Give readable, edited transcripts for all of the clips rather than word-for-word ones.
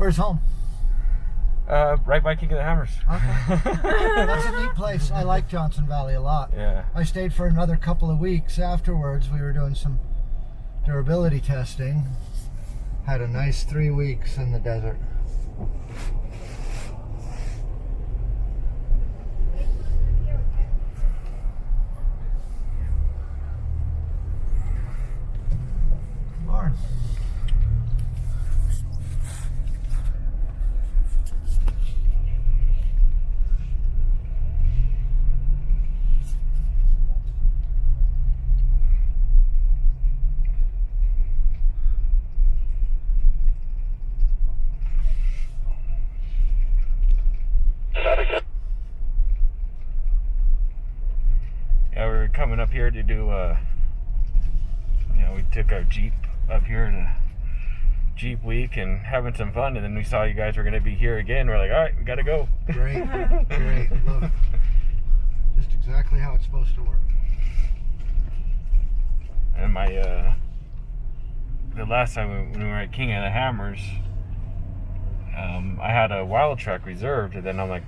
Where's home? Right by King of the Hammers. Okay. That's a neat place. I like Johnson Valley a lot. Yeah. I stayed for another couple of weeks afterwards. We were doing some durability testing. Had a nice 3 weeks in the desert. Lauren. Yeah, we were coming up here to do, we took our Jeep up here to Jeep Week and having some fun, and then we saw you guys were going to be here again. We're like, all right, we got to go. Great, great, love it. Just exactly how it's supposed to work. And the last time when we were at King of the Hammers, I had a wild truck reserved, and then I'm like,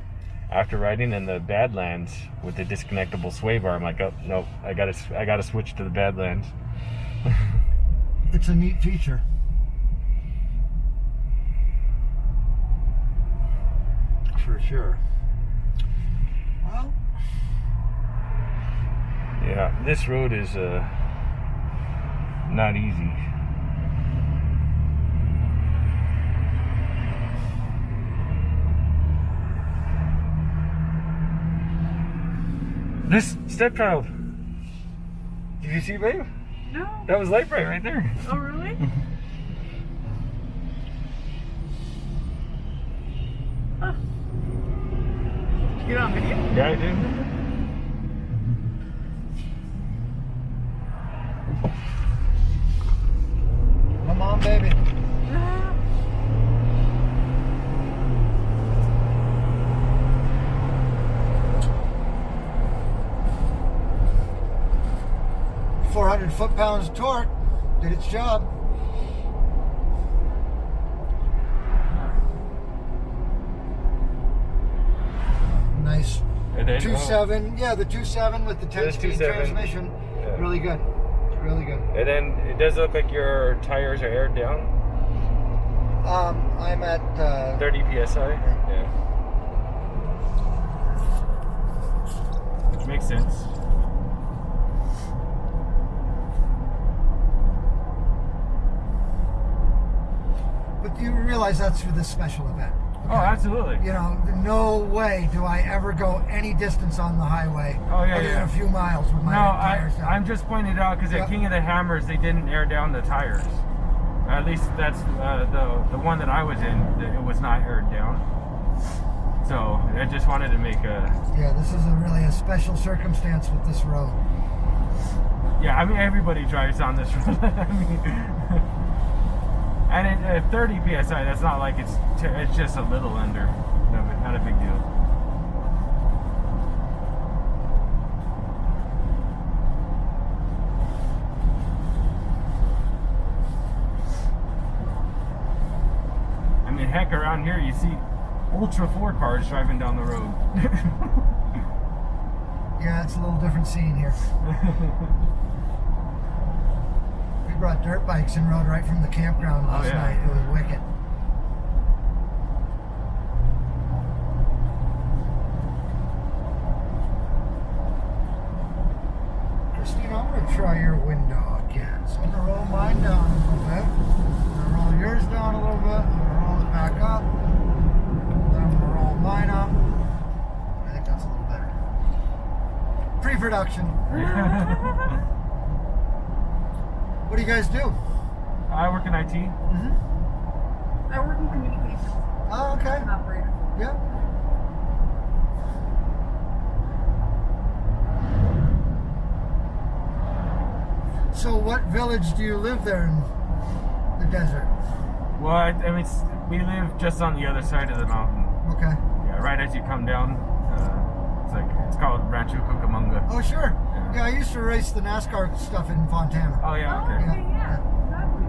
after riding in the Badlands with the disconnectable sway bar, I'm like, oh no, I gotta switch to the Badlands. It's a neat feature. For sure. Well, yeah, this road is not easy. This stepchild. Did you see, babe? No. That was light bright right there. Oh, really? Huh. Did you get on video? Yeah, I did. come on, baby. 400 foot-pounds of torque did its job. Nice 2.7, yeah, the 2.7 with the 10-speed transmission. Yeah. Really good, really good. And then it does look like your tires are aired down. I'm at 30 psi. Yeah. Which makes sense. But you realize that's for this special event. Okay? Oh, absolutely. You know, no way do I ever go any distance on the highway other than a few miles with my tires down. I'm just pointing it out because at King of the Hammers, they didn't air down the tires. At least that's the one that I was in. It was not aired down. So I just wanted to make a... Yeah, this is really a special circumstance with this road. Yeah, I mean, everybody drives on this road. I mean... And at 30 psi, that's not like it's just a little under. No, but not a big deal. I mean, heck, around here you see Ultra 4 cars driving down the road. Yeah, it's a little different scene here. We brought dirt bikes and rode right from the campground last night. It was wicked. Christine, I'm going to try your window again. So I'm going to roll mine down a little bit. I'm going to roll yours down a little bit. I'm going to roll it back up. Then I'm going to roll mine up. I think that's a little better. Pre-production. What do you guys do? I work in IT. Mm-hmm. I work in communications. Oh, okay. An operator. Yeah. So what village do you live there in the desert? Well, I mean, we live just on the other side of the mountain. Okay. Yeah, right as you come down. It's called Rancho Cucamonga. Oh, sure. Yeah, I used to race the NASCAR stuff in Fontana. Oh, yeah, Oh, okay. okay, yeah. Exactly.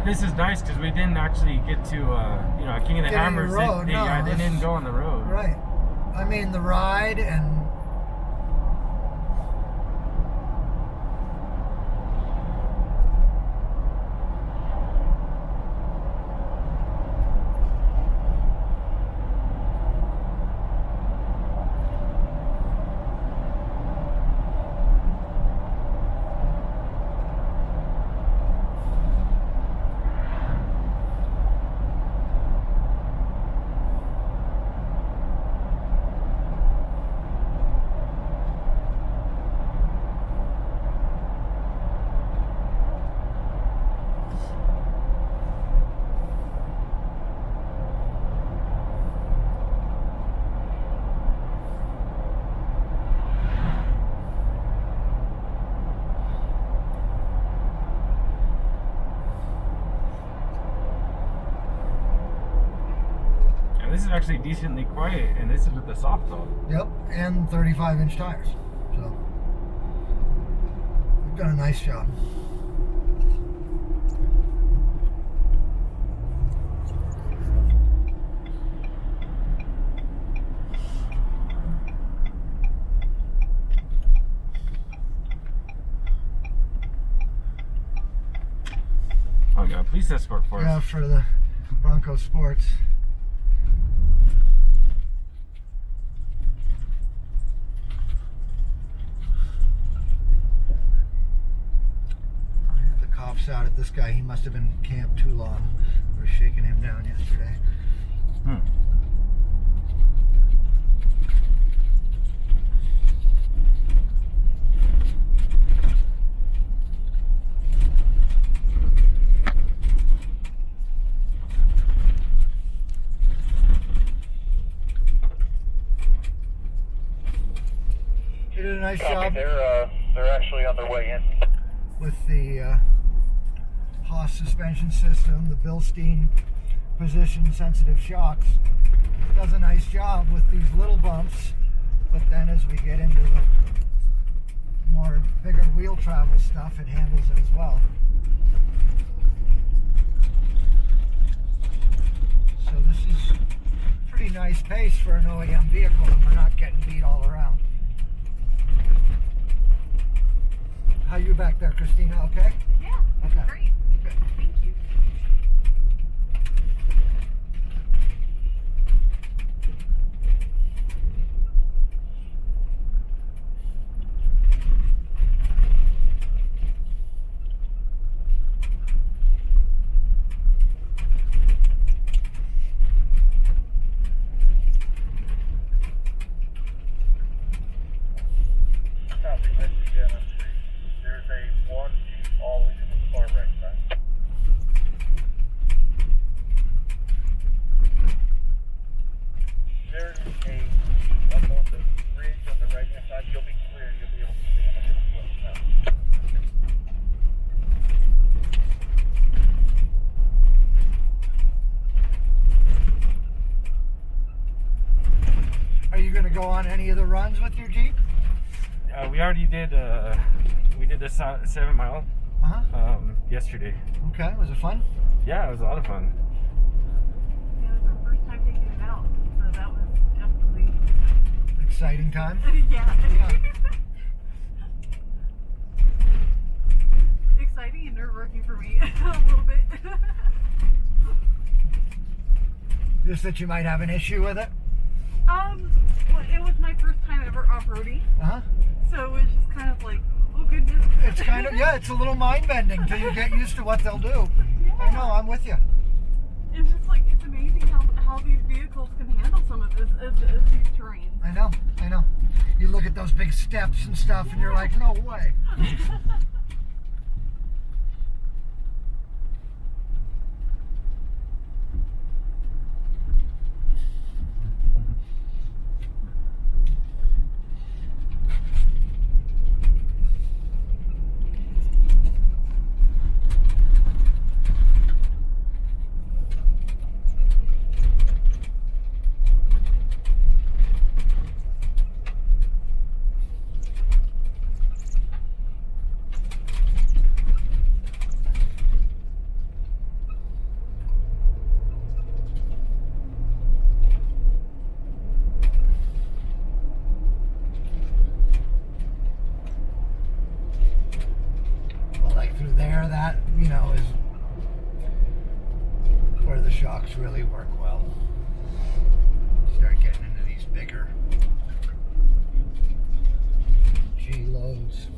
This is nice because we didn't actually get to, you know, King of the Get in the Hammers. road, They, no, yeah, they that's- didn't go on the road. Right. I mean, the ride and This is actually decently quiet, and this is with the soft top. yep, and 35-inch tires. So we've done a nice job. Oh, yeah, police escort for Yeah, us. for the Bronco Sports. The cops out at this guy. He must have been camped too long. We were shaking him down yesterday. Hmm. He did a nice Copy. job They're actually on their way in. with the Haas suspension system, the Bilstein position-sensitive shocks. Does a nice job with these little bumps, but then as we get into the more bigger wheel travel stuff, it handles it as well. So this is pretty nice pace for an OEM vehicle, and we're not getting beat all around. How you back there, Christina? Okay? Yeah, Okay. great. Good. Thank you. Copy. There's a one Jeep all the way to the far right side. There's a Jeep up on the ridge on the right hand side. You'll be clear. You'll be able to see him. I just let Are you going to go on any of the runs with your Jeep? We already did. We did the 7 mile Uh-huh. yesterday. Okay. Was it fun? Yeah, it was a lot of fun. Yeah, it was our first time taking it out, so that was definitely Exciting time? yeah. Yeah. Exciting and nerve-wracking for me a little bit. Just that you might have an issue with it? Well, it was my first time ever off-roading, Uh-huh. so it was just kind of like, oh goodness. It's kind of, yeah, it's a little mind-bending till you get used to what they'll do. Yeah. I know, I'm with you. It's just like, it's amazing how these vehicles can handle some of this, these terrains. I know. You look at those big steps and stuff and you're like, no way. trucks really work well. Start getting into these bigger G loads.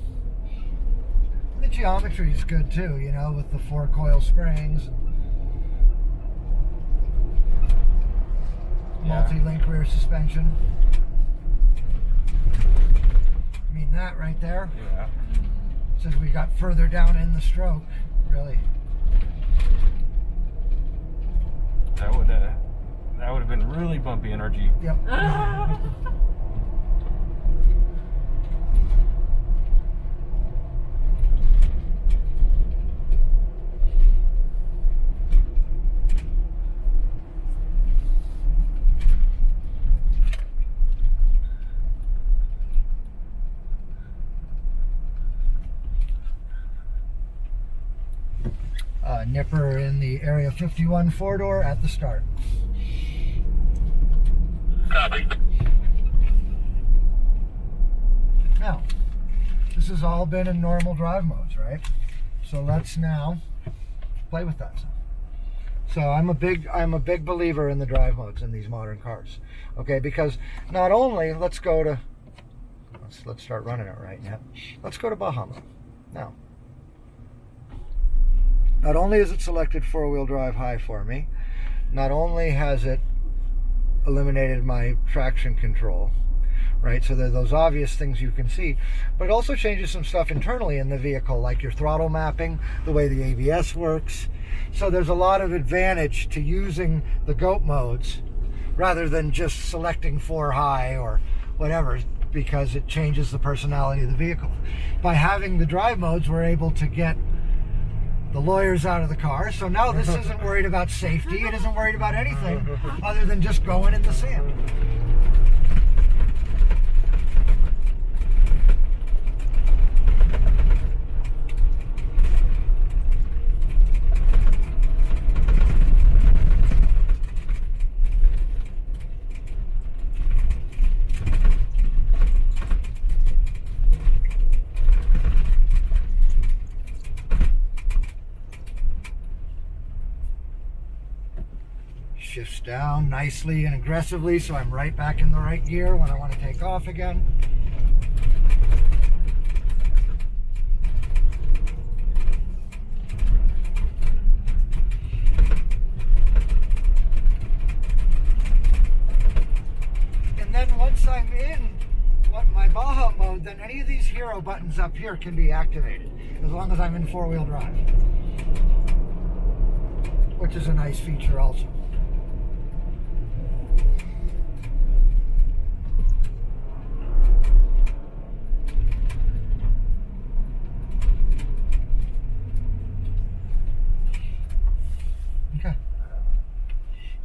The geometry is good too, you know, with the 4-coil springs, multi-link rear suspension. I mean, that right there, Yeah. since we got further down in the stroke, really. That would have been really bumpy in our Jeep. Yep. Nipper in the Area 51 4-door at the start. Copy. Now, this has all been in normal drive modes, right? So let's now play with that. So I'm a big believer in the drive modes in these modern cars. Okay, because not only let's start running it right now. Let's go to Baja mode. Now, not only is it selected 4-wheel drive high for me, not only has it eliminated my traction control, right? So there are those obvious things you can see, but it also changes some stuff internally in the vehicle, like your throttle mapping, the way the ABS works. So there's a lot of advantage to using the GOAT modes rather than just selecting 4 high or whatever, because it changes the personality of the vehicle. By having the drive modes, we're able to get the lawyers out of the car. So now this isn't worried about safety. It isn't worried about anything other than just going in the sand. Shifts down nicely and aggressively, so I'm right back in the right gear when I want to take off again. And then once I'm in my Baja mode, then any of these hero buttons up here can be activated, as long as I'm in 4-wheel drive, which is a nice feature also.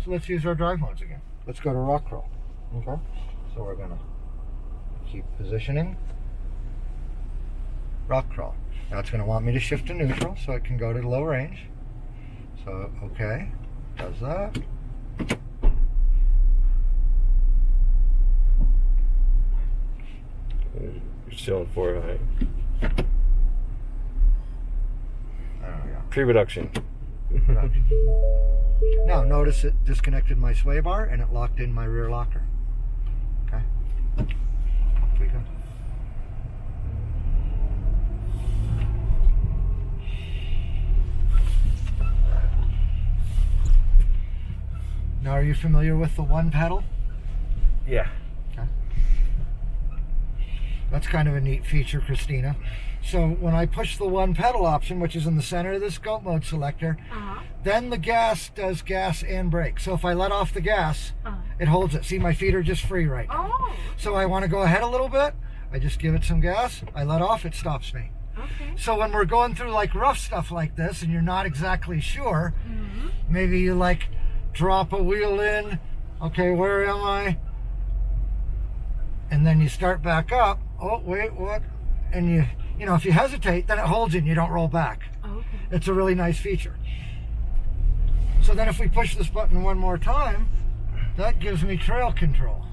So let's use our drive modes again. Let's go to rock crawl. Okay. So we're gonna keep positioning. Rock crawl. Now it's gonna want me to shift to neutral so it can go to low range. So okay, does that. You're still in 4 high. There we go. Pre-reduction. Now notice it disconnected my sway bar and it locked in my rear locker. Okay. Here we go. Now are you familiar with the one pedal? Yeah. Okay. That's kind of a neat feature, Christina. So when I push the one pedal option, which is in the center of this GOAT mode selector, then the gas does gas and brake. So if I let off the gas, it holds it. See, my feet are just free right now. Oh. So I want to go ahead a little bit. I just give it some gas. I let off, it stops me. Okay. So when we're going through like rough stuff like this and you're not exactly sure, maybe you like drop a wheel in. Okay, where am I? And then you start back up. Oh, wait, what? And you know, if you hesitate, then it holds you and you don't roll back. Okay. It's a really nice feature. So then if we push this button one more time, that gives me trail control.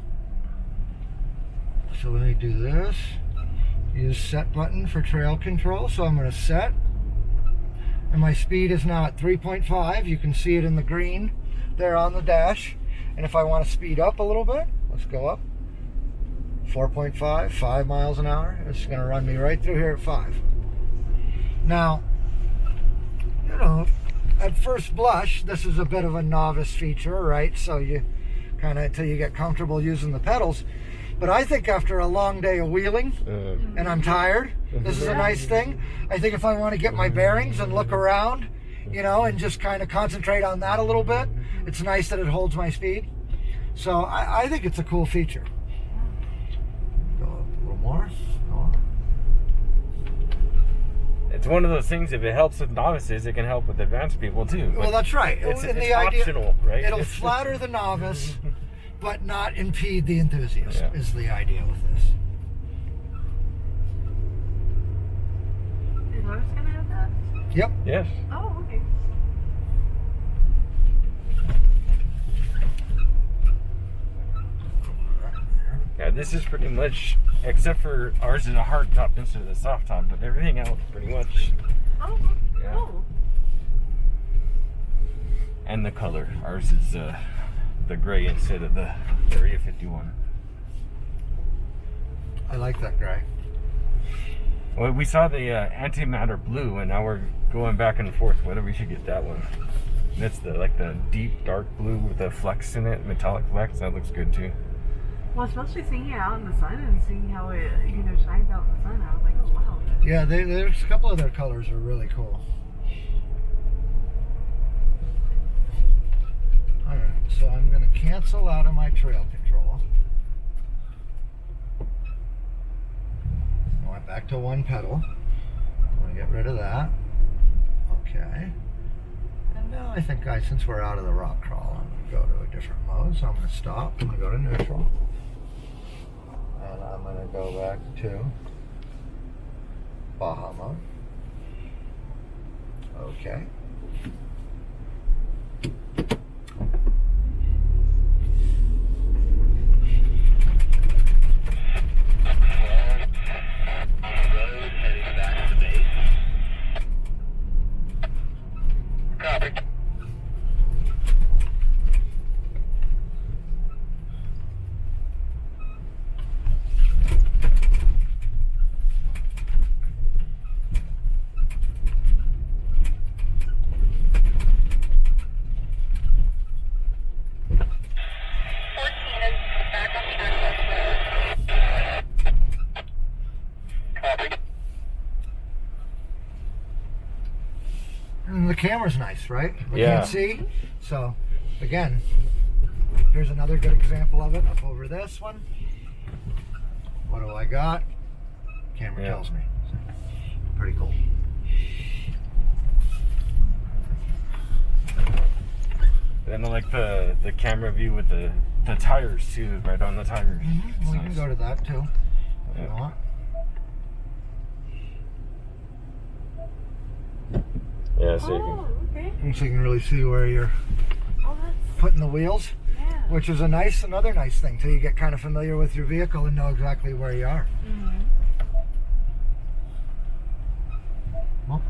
So let me do this. Use set button for trail control. So I'm going to set. And my speed is now at 3.5. You can see it in the green there on the dash. And if I want to speed up a little bit, let's go up. 4.5, 5 miles an hour. It's going to run me right through here at 5. Now, you know, at first blush, this is a bit of a novice feature, right? So you kind of, until you get comfortable using the pedals. But I think after a long day of wheeling, and I'm tired, this is a nice thing. I think if I want to get my bearings and look around, you know, and just kind of concentrate on that a little bit, it's nice that it holds my speed. So I think it's a cool feature. Go up a little more. Go up. It's one of those things, if it helps with novices, it can help with advanced people too. Well, that's right. It's the optional, right? It'll flatter the novice, but not impede the enthusiast, is the idea with this. Is ours gonna have that? Yep. Yes. Oh, okay. Yeah, this is pretty much, except for ours is a hard top instead of the soft top, but everything else pretty much. Oh, Yeah. cool. And the color. Ours is the gray instead of the Area 51. I like that gray. Well, we saw the antimatter blue, and now we're going back and forth whether we should get that one. That's the deep dark blue with the flex in it, metallic flex. That looks good too. Well, especially seeing it out in the sun and seeing how it, you know, shines out in the sun, I was like, oh wow. Yeah, there's a couple of their colors are really cool. All right, so I'm going to cancel out of my trail control. I went back to one pedal. I'm going to get rid of that. Okay. And now I think, since we're out of the rock crawl, I'm going to go to a different mode. So I'm going to stop. I'm going to go to neutral. And I'm going to go back to Baja mode. Okay. And the camera's nice, right? We can't see. So, again, here's another good example of it. Up over this one. What do I got? Camera tells me. So, pretty cool. And I like the camera view with the tires too, right on the tires. Mm-hmm. We can go to that too, if you want. Yeah, so you Oh, okay. And so you can really see where you're Oh, that's, putting the wheels, yeah. which is another nice thing till you get kind of familiar with your vehicle and know exactly where you are. Mm-hmm. Well,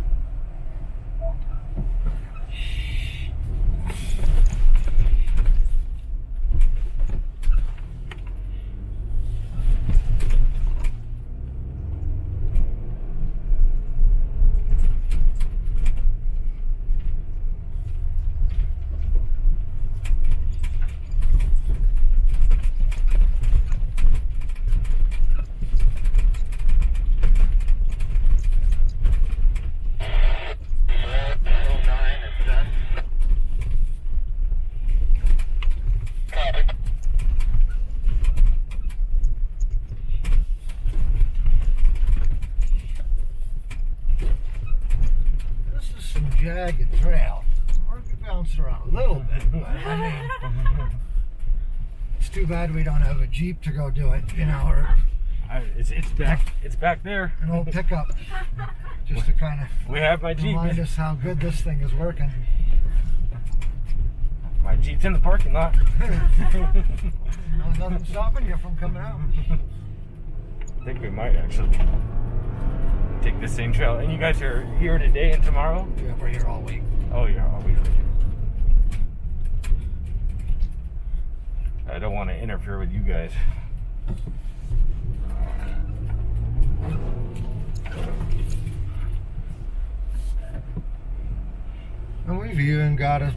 jagged trail. Or it could bounce around a little bit, but I mean, it's too bad we don't have a Jeep to go do it, you know, or it's back there. an old pickup, just to kind of We have my Jeep. remind us how good this thing is working. My Jeep's in the parking lot. No, nothing stopping you from coming out. I think we might actually take the same trail. And you guys are here today and tomorrow? Yeah, we're here all week. Oh yeah, I'll be here. here with you guys. And we've even got a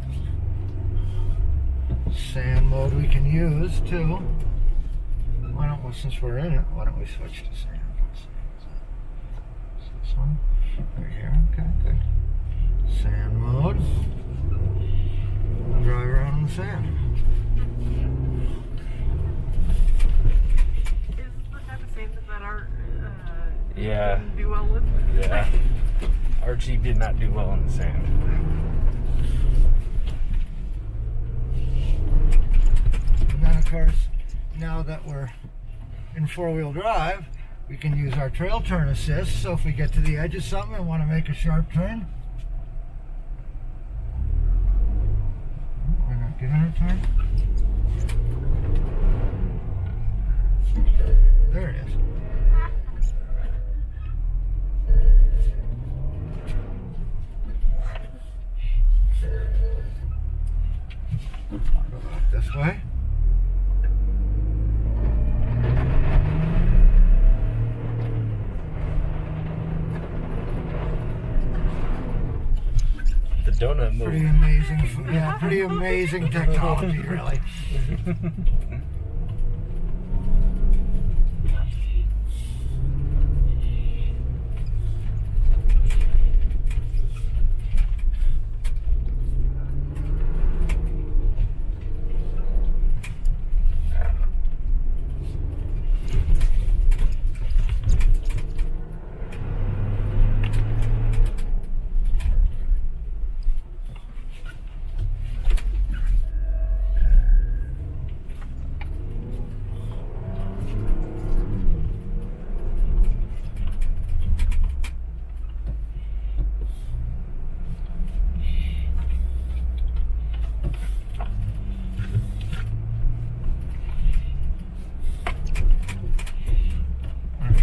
sand mode we can use too. Why don't we, since we're in it, why don't we switch to sand? This one right here. Okay, good. Sand mode. Drive around in the sand. Is this the type of sand that our Yeah. didn't do well with? Yeah. Our Jeep did not do well in the sand. And then, of course, now that we're in four-wheel drive, we can use our trail turn assist. So if we get to the edge of something and want to make a sharp turn, we're not giving it a turn. There it is. Go back this way. The donut move. Pretty amazing, yeah, pretty amazing technology, really.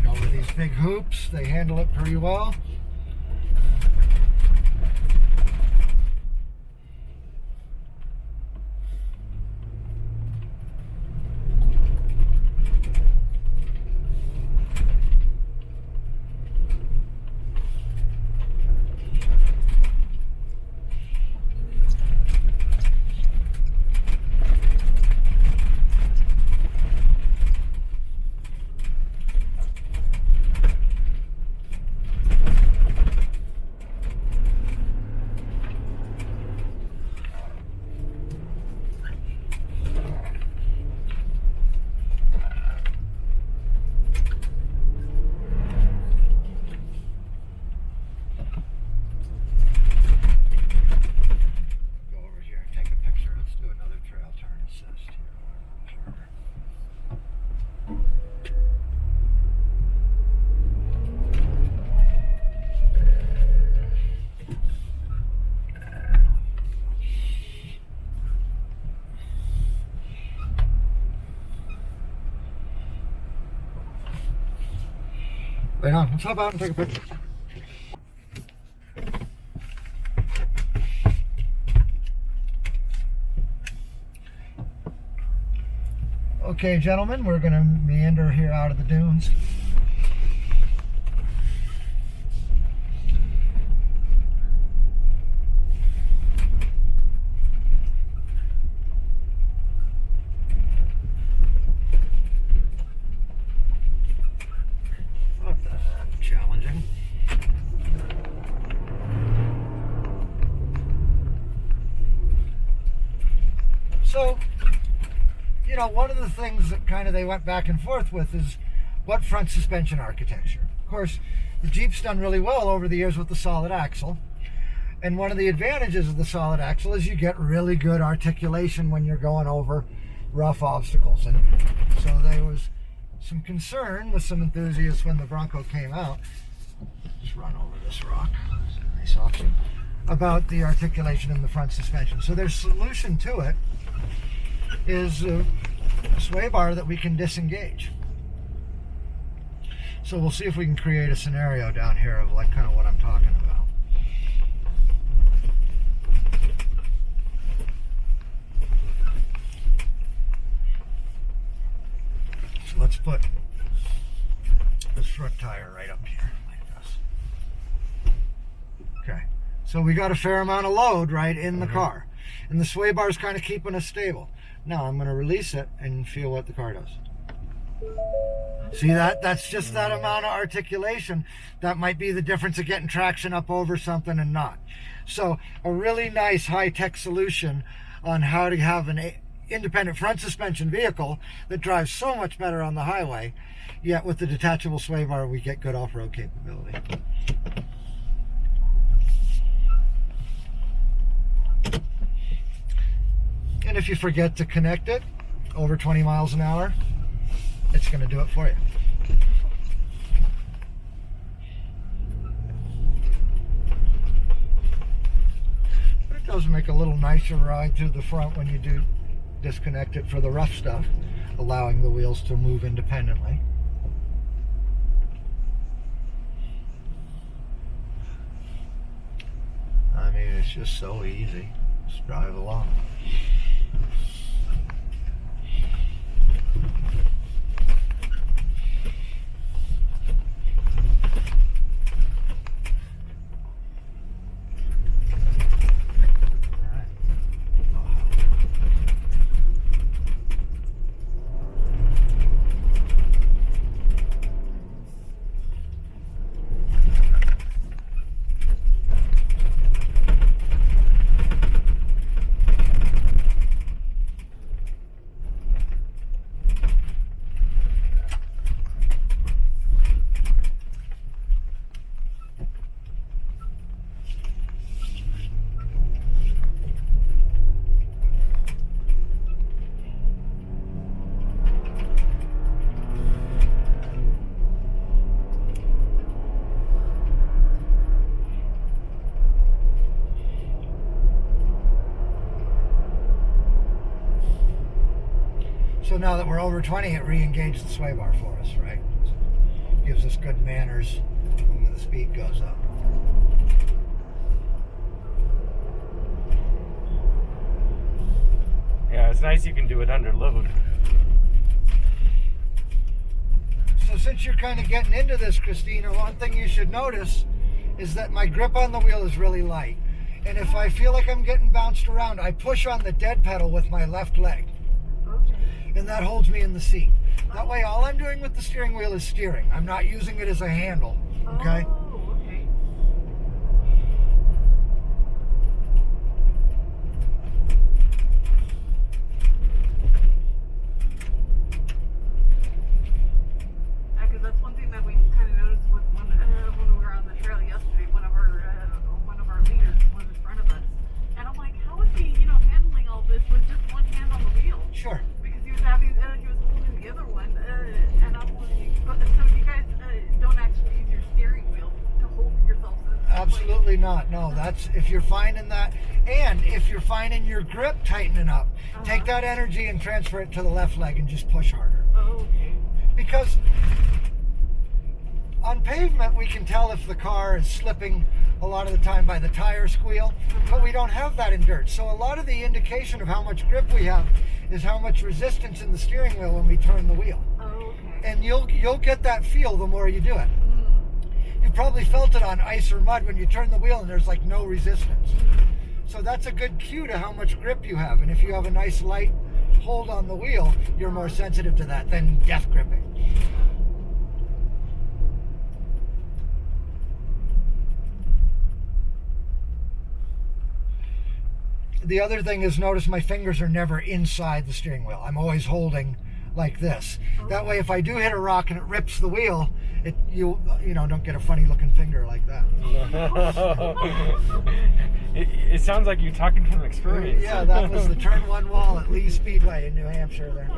Over these big hoops, they handle it pretty well. Wait on, let's hop out and take a picture. Okay, gentlemen, we're going to meander here out of the dunes. Challenging. So, you know, one of the things that kind of they went back and forth with is what front suspension architecture. Of course, the Jeep's done really well over the years with the solid axle. And one of the advantages of the solid axle is you get really good articulation when you're going over rough obstacles. And so there was some concern with some enthusiasts when the Bronco came out. Just run over this rock. It's a nice option. About the articulation in the front suspension. So their solution to it is a sway bar that we can disengage. So we'll see if we can create a scenario down here of like kind of what I'm talking about. put this front tire right up here like this. Okay, so we got a fair amount of load right in the car, and the sway bar is kind of keeping us stable. Now I'm going to release it and feel what the car does. See that? That's just that amount of articulation. That might be the difference of getting traction up over something and not. So a really nice high-tech solution on how to have an independent front suspension vehicle that drives so much better on the highway, yet with the detachable sway bar we get good off-road capability. And if you forget to connect it over 20 miles an hour, it's going to do it for you. But it does make a little nicer ride through the front when you do disconnect it for the rough stuff, allowing the wheels to move independently. I mean, it's just so easy. Just drive along. So now that we're over 20, it re-engaged the sway bar for us, right? Gives us good manners when the speed goes up. Yeah, it's nice you can do it under load. So since you're kind of getting into this, Christina, one thing you should notice is that my grip on the wheel is really light. And if I feel like I'm getting bounced around, I push on the dead pedal with my left leg. And that holds me in the seat. That way all I'm doing with the steering wheel is steering. I'm not using it as a handle, okay? Oh, okay. Yeah, because that's one thing that we kind of noticed with when we were on the trail yesterday. One of our leaders was in front of us, and I'm like, how is he, handling all this with just one hand on the wheel? Sure. He was holding the other one, and I'm wondering, so you guys don't actually use your steering wheel to hold yourself in place? Absolutely not. No, that's if you're finding that, and if you're finding your grip tightening up, take that energy and transfer it to the left leg and just push harder. Oh, okay. Because on pavement we can tell if the car is slipping a lot of the time by the tire squeal, but we don't have that in dirt. So a lot of the indication of how much grip we have is how much resistance in the steering wheel when we turn the wheel. Oh, okay. And you'll get that feel the more you do it. You probably felt it on ice or mud when you turn the wheel and there's like no resistance. So that's a good cue to how much grip you have. And if you have a nice light hold on the wheel, you're more sensitive to that than death gripping. The other thing is, notice my fingers are never inside the steering wheel. I'm always holding like this. That way if I do hit a rock and it rips the wheel, you don't get a funny looking finger like that. It sounds like you're talking from experience. Yeah, that was the turn one wall at Lee Speedway in New Hampshire there.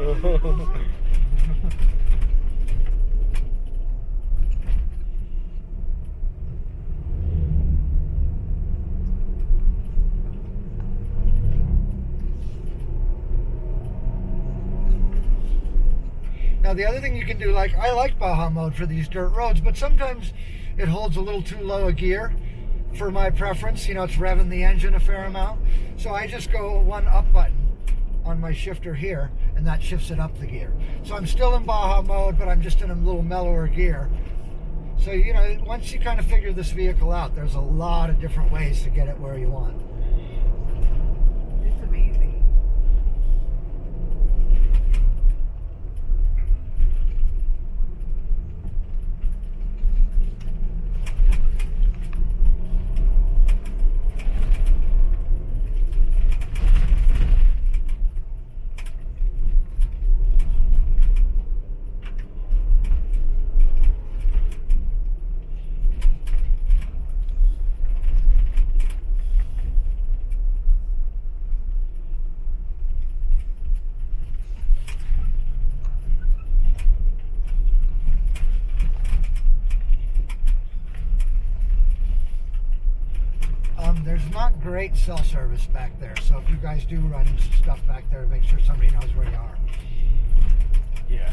Now the other thing you can do, like I like Baja mode for these dirt roads, but sometimes it holds a little too low a gear for my preference. It's revving the engine a fair amount. So I just go one up button on my shifter here, and that shifts it up the gear. So I'm still in Baja mode, but I'm just in a little mellower gear. So, you know, once you kind of figure this vehicle out, there's a lot of different ways to get it where you want. It's amazing. There's not great cell service back there, so if you guys do run into stuff back there, make sure somebody knows where you are. Yeah.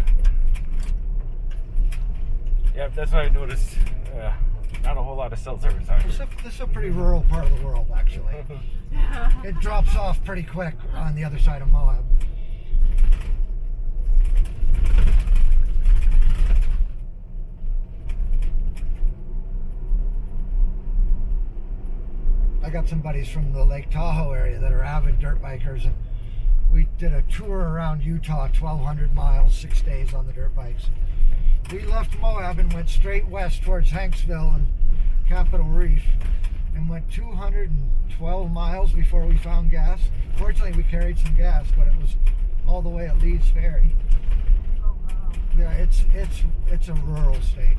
Yeah, that's what I noticed. Not a whole lot of cell service out here. This is a pretty rural part of the world, actually. It drops off pretty quick on the other side of Moab. I got some buddies from the Lake Tahoe area that are avid dirt bikers, and we did a tour around Utah, 1,200 miles, 6 days on the dirt bikes. We left Moab and went straight west towards Hanksville and Capitol Reef, and went 212 miles before we found gas. Fortunately, we carried some gas, but it was all the way at Lee's Ferry. Oh wow. Yeah, it's a rural state.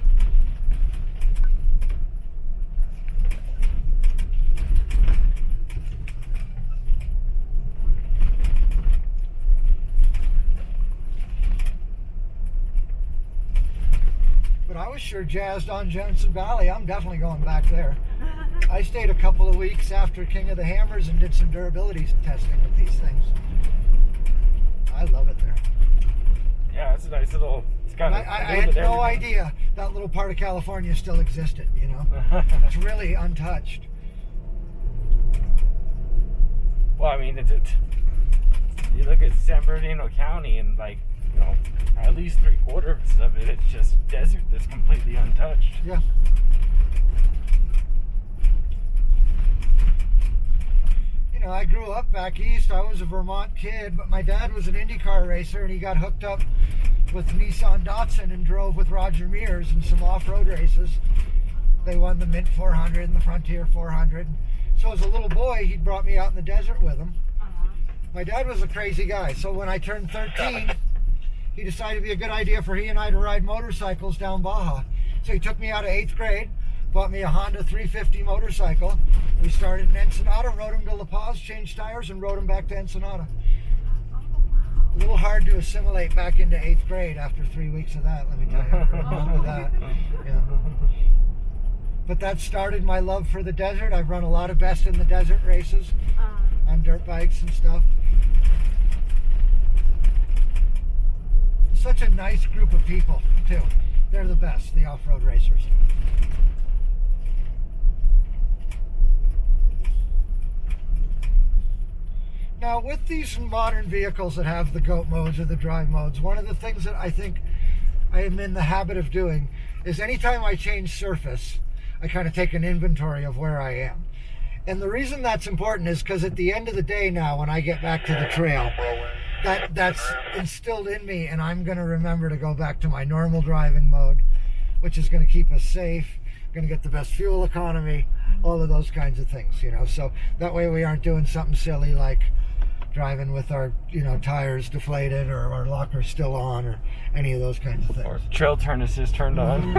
But I was sure jazzed on Jensen Valley. I'm definitely going back there. I stayed a couple of weeks after King of the Hammers and did some durability testing with these things. I love it there. Yeah, it's a nice little. It's kind of. I had no idea that little part of California still existed. You know, it's really untouched. Well, I mean, you look at San Bernardino County, and like, you know, at least 3/4 of it, it's just desert that's completely untouched. Yeah. You know, I grew up back east. I was a Vermont kid, but my dad was an IndyCar racer, and he got hooked up with Nissan Datsun and drove with Roger Mears in some off-road races. They won the Mint 400 and the Frontier 400. So as a little boy, he'd brought me out in the desert with him. My dad was a crazy guy, so when I turned 13, he decided it'd be a good idea for he and I to ride motorcycles down Baja. So he took me out of 8th grade, bought me a Honda 350 motorcycle. We started in Ensenada, rode him to La Paz, changed tires, and rode him back to Ensenada. A little hard to assimilate back into 8th grade after 3 weeks of that, let me tell you. Remember that. Yeah. But that started my love for the desert. I've run a lot of best in the desert races on dirt bikes and stuff. Such a nice group of people, too. They're the best, the off-road racers. Now, with these modern vehicles that have the GOAT modes or the drive modes, one of the things that I think I am in the habit of doing is anytime I change surface, I kind of take an inventory of where I am. And the reason that's important is because at the end of the day now, when I get back to the trail, that's instilled in me, and I'm going to remember to go back to my normal driving mode, which is going to keep us safe, going to get the best fuel economy, all of those kinds of things, you know. So that way we aren't doing something silly like driving with our, you know, tires deflated or our locker still on or any of those kinds of things. Or trail turn assist turned on.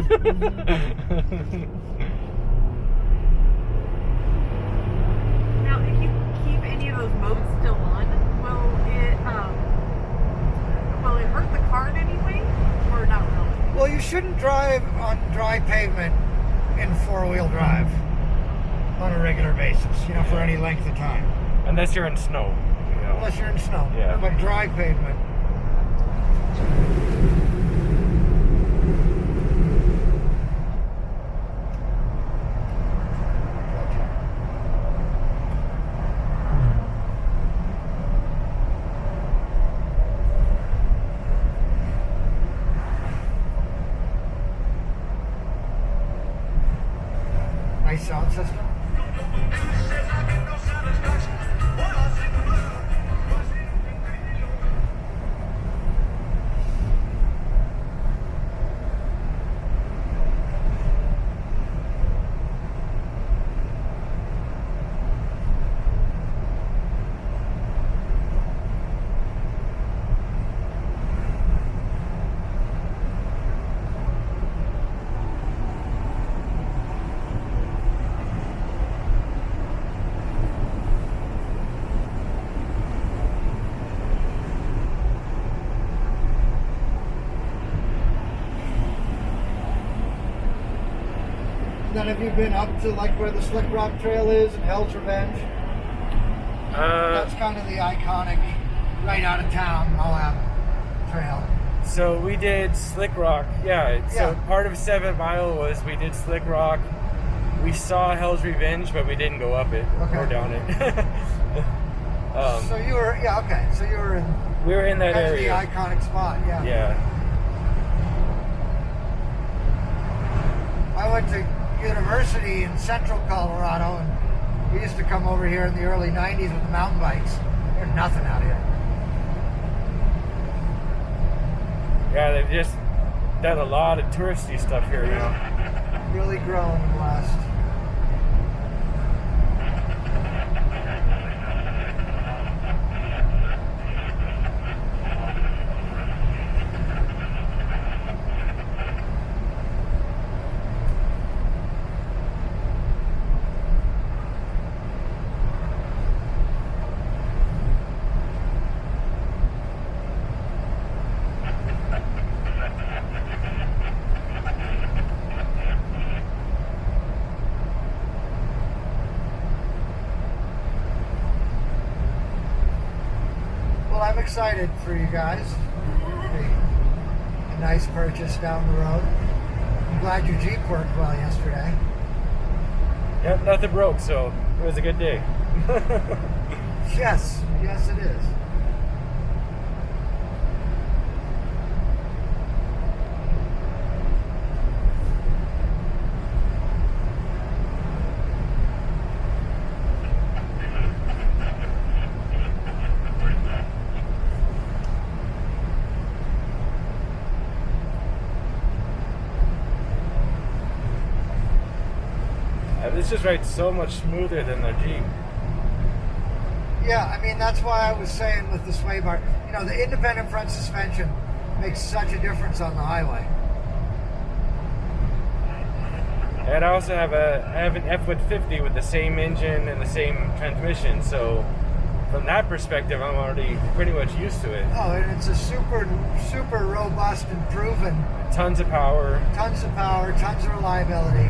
Now, if you keep any of those modes still on, will it hurt the car in any way, or not really? Well, you shouldn't drive on dry pavement in four-wheel drive on a regular basis, you know, for any length of time. Unless you're in snow. You know. Unless you're in snow. Yeah. But dry pavement. And have you been up to like where the Slick Rock Trail is and Hell's Revenge? That's kind of the iconic, right out of town Moab Trail. So we did Slick Rock. Yeah. So part of 7 Mile was we did Slick Rock. We saw Hell's Revenge, but we didn't go up it or down it. So you were, okay. So you were in. We were in that area. The iconic spot, yeah. Yeah. I went to university in central Colorado, and we used to come over here in the early 90s with the mountain bikes. There's nothing out here. Yeah, they've just done a lot of touristy stuff here now. Really grown in the last. Well, I'm excited for you guys. A nice purchase down the road. I'm glad your Jeep worked well yesterday. Yep, nothing broke, so it was a good day. Yes, it is. This just rides so much smoother than the Jeep. Yeah, I mean, that's why I was saying with the sway bar, the independent front suspension makes such a difference on the highway. And I also have an F-150 with the same engine and the same transmission, so from that perspective, I'm already pretty much used to it. Oh, and it's a super, super robust and proven. Tons of power. Tons of power, tons of reliability.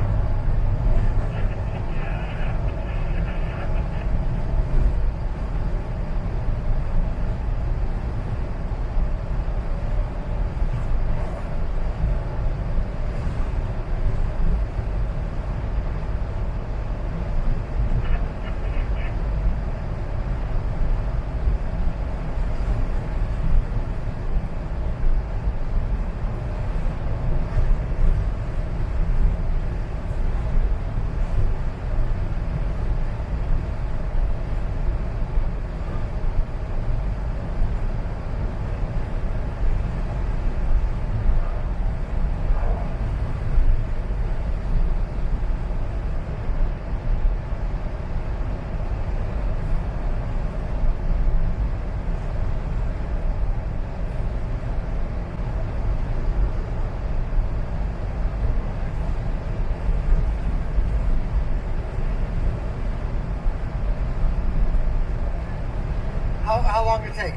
How long did it take?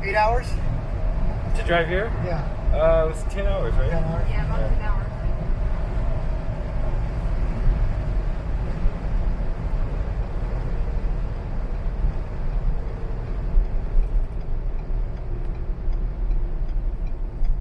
8 hours? To drive here? Yeah. It was 10 hours, right? 10 hours? Yeah, about 10 hours.